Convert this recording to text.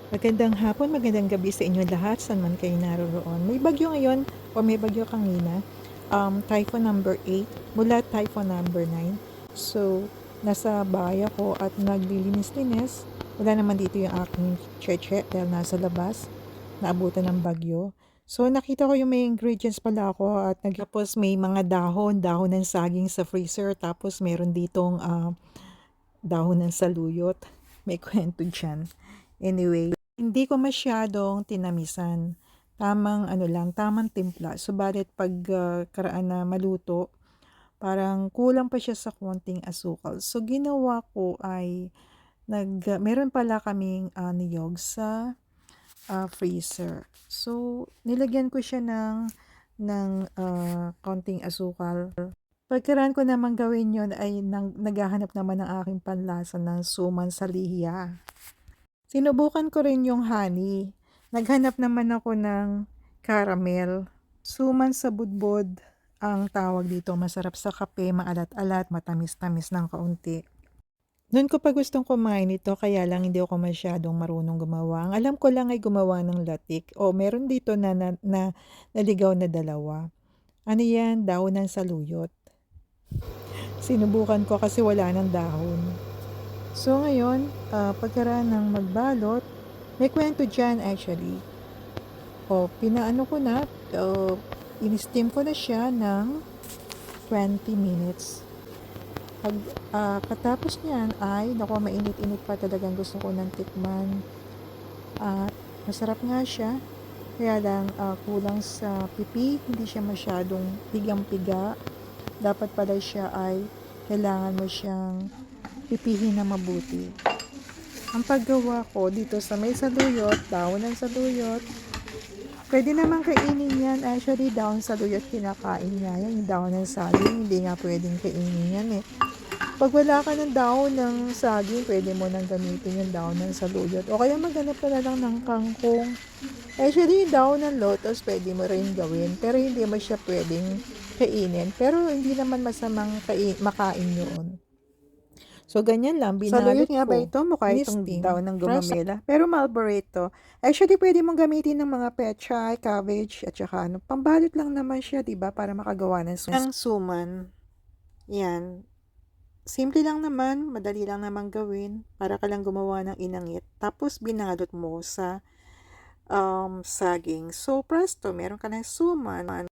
Magandang hapon, magandang gabi sa inyo lahat, saan man kayo naroroon. May bagyo ngayon o may bagyo kanina, typhoon number 8 mula typhoon number 9. So, nasa bahay ako at naglilinis-linis. Wala naman dito yung aking cheche dahil nasa labas, naabutan ng bagyo. So, nakita ko yung may ingredients pala ako at tapos may mga dahon ng saging sa freezer. Tapos meron ditong dahon ng saluyot. May kwento dyan. Anyway, hindi ko masyadong tinamisan. Tamang ano lang, tamang timpla. Subalit pag karaan na maluto, parang kulang pa siya sa konting asukal. So ginawa ko ay meron pala kaming niyog sa freezer. So nilagyan ko siya ng konting asukal. Pagkaraan ko naman gawin yon ay naghahanap naman ng aking panlasa ng suman sa lihiya. Sinubukan ko rin yung honey. Naghanap naman ako ng caramel. Suman sa budbod ang tawag dito. Masarap sa kape, maalat-alat, matamis-tamis ng kaunti. Noon ko pa gustong kumain ito, kaya lang hindi ako masyadong marunong gumawa. Ang alam ko lang ay gumawa ng latik. O meron dito na naligaw na dalawa. Ano yan? Dahon ng saluyot. Sinubukan ko kasi wala ng dahon. So ngayon, pagkaraan ng magbalot, may kwento dyan actually. O, pinaano ko na, in-steam ko na siya ng 20 minutes. Pag katapos niyan ay, naku, mainit-init pa, talagang gusto ko ng tikman. At masarap nga siya. Kaya lang kulang sa pipi, hindi siya masyadong pigang-piga. Dapat pala siya ay kailangan mo siyang pipihin na mabuti. Ang paggawa ko dito sa may saluyot, dahon ng saluyot, pwede naman kainin yan. Actually, dahon saluyot kinakain niya yan. Yung dahon ng saging, hindi nga pwedeng kainin yan eh. Pag wala ka ng dahon ng saging, pwede mo nang gamitin yung dahon ng saluyot. O kaya maghanap ka na lang ng kangkong. Actually, yung dahon ng lotus, pwede mo rin gawin. Pero hindi mo siya pwedeng kainin. Pero hindi naman masamang makain yun. So, ganyan lang, binalot Saluyot nga ba ko, ito? Mukha itong in-steam, daon ng fresh. gumamela. Pero Marlboro ito. Actually, pwede mong gamitin ng mga pechay, cabbage, at saka ano. Pambalot lang naman siya, diba? Para makagawa ng ang suman. Yan. Simple lang naman, madali lang naman gawin. Para ka lang gumawa ng inangit. Tapos, binalot mo sa saging. So, presto, meron ka ng suman.